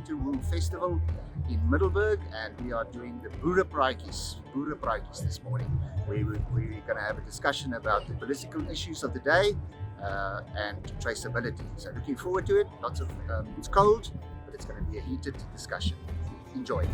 Winter Wolfees Festival in Middelburg, and we are doing the boerepraatjies this morning. We're going to have a discussion about the political issues of the day and traceability. So looking forward to it. It's cold, but it's going to be a heated discussion. Enjoy.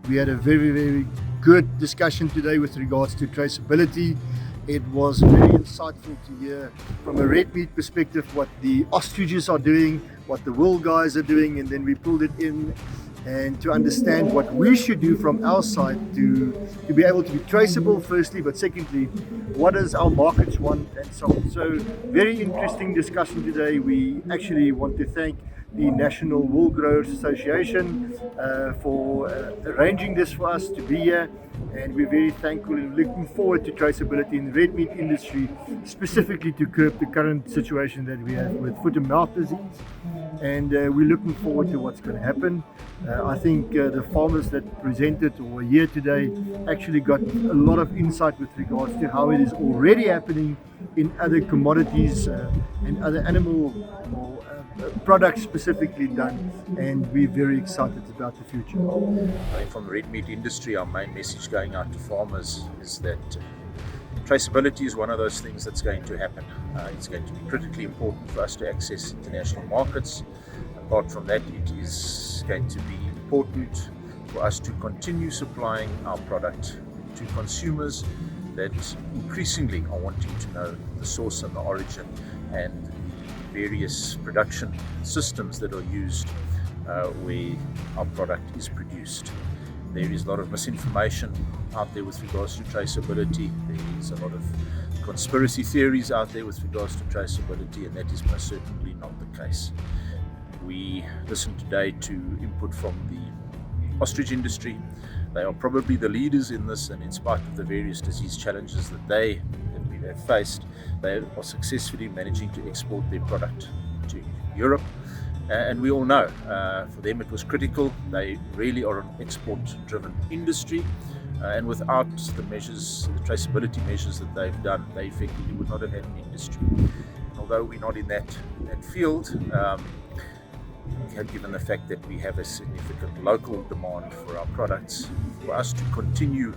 We had a very good discussion today with regards to traceability. It was very insightful to hear from a red meat perspective what the ostriches are doing, what the wool guys are doing, and then we pulled it in and to understand what we should do from our side to be able to be traceable firstly, but secondly, what does our markets want and so on. So very interesting discussion today. We actually want to thank the National Wool Growers Association for arranging this for us to be here, and we're very thankful and looking forward to traceability in the red meat industry, specifically to curb the current situation that we have with foot and mouth disease, and we're looking forward to what's going to happen. I think the farmers that presented or were here today actually got a lot of insight with regards to how it is already happening in other commodities and other animal or products specifically done, and we're very excited about the future. I think from the red meat industry, our main message going out to farmers is that traceability is one of those things that's going to happen. It's going to be critically important for us to access international markets. Apart from that, it is going to be important for us to continue supplying our product to consumers that increasingly are wanting to know the source and the origin and the various production systems that are used where our product is produced. There is a lot of misinformation out there with regards to traceability. There is a lot of conspiracy theories out there with regards to traceability, and that is most certainly not the case. We listened today to input from the ostrich industry. They are probably the leaders in this, and in spite of the various disease challenges that we have faced, they are successfully managing to export their product to Europe. And we all know, for them it was critical. They really are an export-driven industry, and without the traceability measures that they've done, they effectively would not have had an industry. And although we're not in that field, given the fact that we have a significant local demand for our products, for us to continue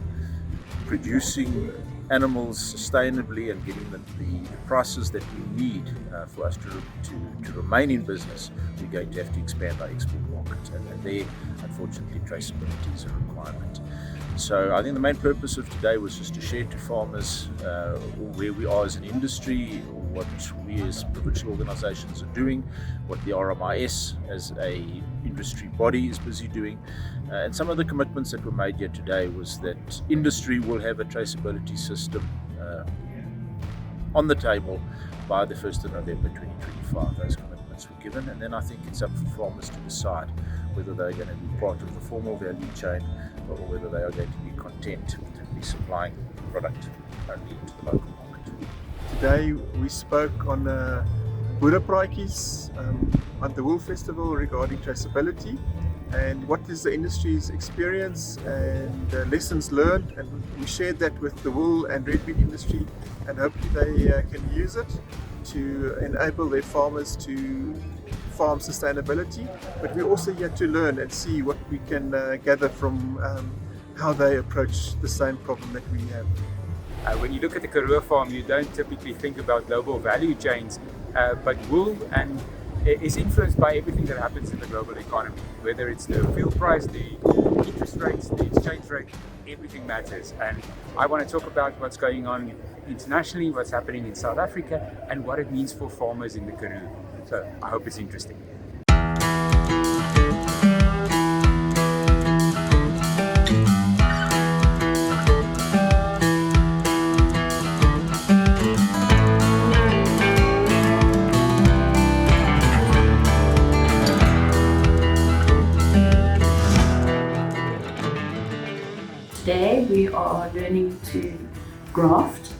producing animals sustainably and getting them the prices that we need for us to remain in business, we're going to have to expand our export market, and there, unfortunately, traceability is a requirement. So I think the main purpose of today was just to share to farmers where we are as an industry, what we as provincial organisations are doing, what the RMIS as a industry body is busy doing, and some of the commitments that were made here today was that industry will have a traceability system on the table by the 1st of November 2025. Those commitments were given, and then I think it's up for farmers to decide whether they're going to be part of the formal value chain or whether they are going to be content to be supplying product only into the local market. Today we spoke on boerepraatjies at the Wool Festival regarding traceability and what is the industry's experience and lessons learned, and we shared that with the wool and red meat industry, and hopefully they can use it to enable their farmers to farm sustainability. But we're also yet to learn and see what we can gather from how they approach the same problem that we have. When you look at the Karoo farm, you don't typically think about global value chains, but wool is influenced by everything that happens in the global economy. Whether it's the fuel price, the interest rates, the exchange rate, everything matters. And I want to talk about what's going on internationally, what's happening in South Africa, and what it means for farmers in the Karoo. So I hope it's interesting. Today we are learning to graft.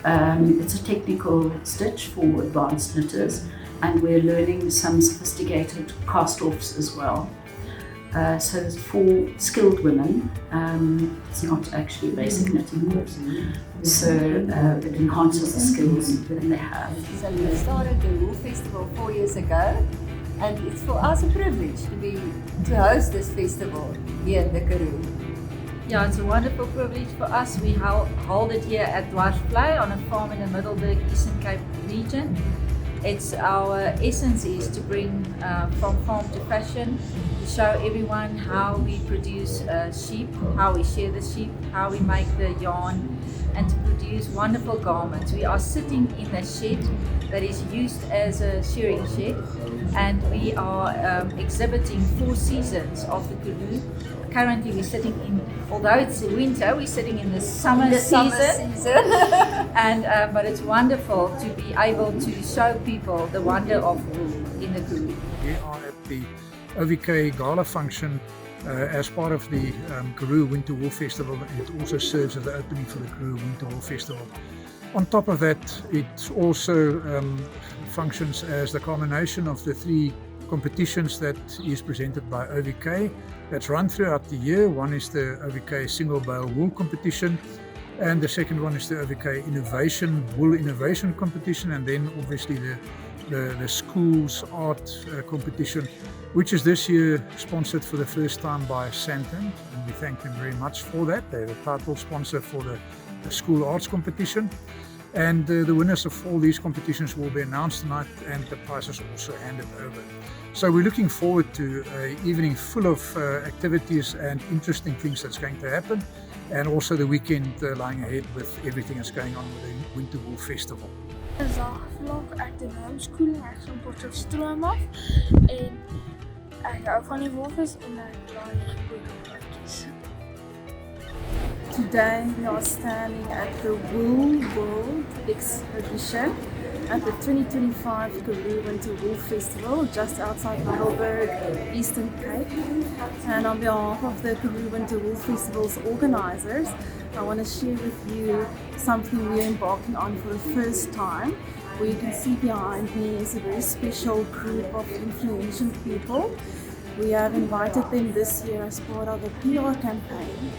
It's a technical stitch for advanced knitters, and we're learning some sophisticated cast-offs as well. So it's for skilled women. It's not actually a basic knitting course. So it enhances the skills that they have. So we started the Wool Festival 4 years ago, and it's for us a privilege to host this festival here in the Karoo. Yeah, it's a wonderful privilege for us. We hold it here at Dwarsvlei on a farm in the Middelburg, Eastern Cape region. Our essence is to bring from farm to fashion, to show everyone how we produce sheep, how we shear the sheep, how we make the yarn, and to produce wonderful garments. We are sitting in a shed that is used as a shearing shed, and we are exhibiting 4 seasons of the Karoo. Currently we're sitting in, although it's winter, we're sitting in the summer season. And but it's wonderful to be able to show people the wonder of wool in the Karoo. We are at the OVK Gala function as part of the Karoo Winter Wolf Festival, and it also serves as the opening for the Karoo Winter Wolf Festival. On top of that, it also functions as the culmination of the 3 competitions that is presented by OVK that's run throughout the year. One is the OVK Single Bale Wool Competition, and the second one is the OVK Innovation Wool Innovation Competition, and then obviously the school's art competition, which is this year sponsored for the first time by Santam, and we thank them very much for that. They're the title sponsor for the school arts competition. And the winners of all these competitions will be announced tonight, and the prizes also handed over. So we're looking forward to an evening full of activities and interesting things that's going to happen, and also the weekend lying ahead with everything that's going on with the Winter Wool Festival. Zagvlog uit de homeschooling, echt zo'n Potchefstroom af. En ik hou van die wolfjes en ik laat die boerdertjes. Today we are standing at the Wool World exhibition at the 2025 Karoo Winter Wolf Festival just outside Middelburg, Eastern Cape. And on behalf of the Karoo Winter Wolf Festival's organizers, I want to share with you something we're embarking on for the first time. What you can see behind me is a very special group of influential people. We have invited them this year as part of a PR campaign,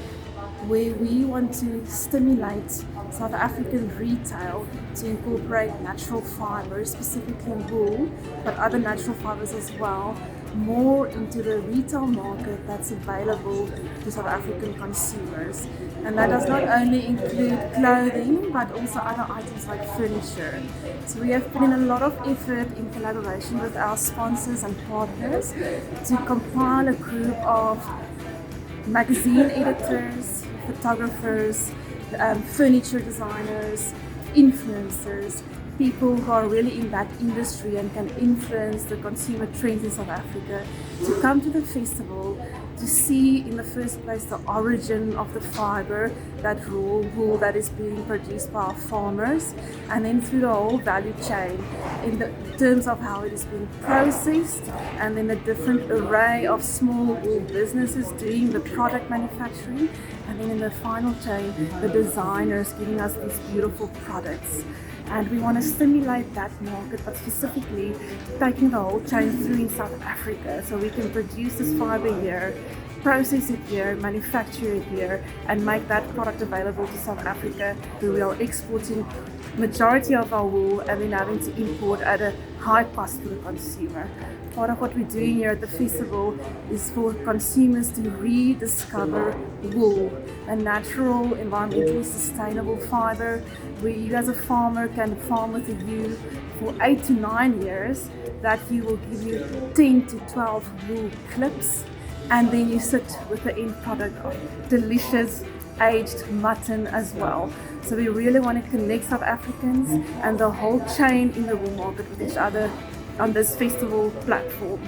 where we want to stimulate South African retail to incorporate natural fibers, specifically wool, but other natural fibers as well, more into the retail market that's available to South African consumers. And that does not only include clothing, but also other items like furniture. So we have put in a lot of effort in collaboration with our sponsors and partners to compile a group of magazine editors, photographers, furniture designers, influencers, people who are really in that industry and can influence the consumer trends in South Africa, to come to the festival to see in the first place the origin of the fiber, that raw wool that is being produced by our farmers, and then through the whole value chain in the terms of how it is being processed, and then the different array of small wool businesses doing the product manufacturing, and then in the final chain the designers giving us these beautiful products. And we want to stimulate that market, but specifically taking the whole chain through in South Africa, so we can produce this fiber here, process it here, manufacture it here, and make that product available to South Africa, where we are exporting majority of our wool and then having to import at a high cost to the consumer. Part of what we're doing here at the festival is for consumers to rediscover wool, a natural, environmentally sustainable fiber, where you as a farmer can farm with a ewe for 8 to 9 years. That ewe will give you 10 to 12 wool clips, and then you sit with the end product of delicious aged mutton as well. So we really want to connect South Africans and the whole chain in the wool market with each other on this festival platform.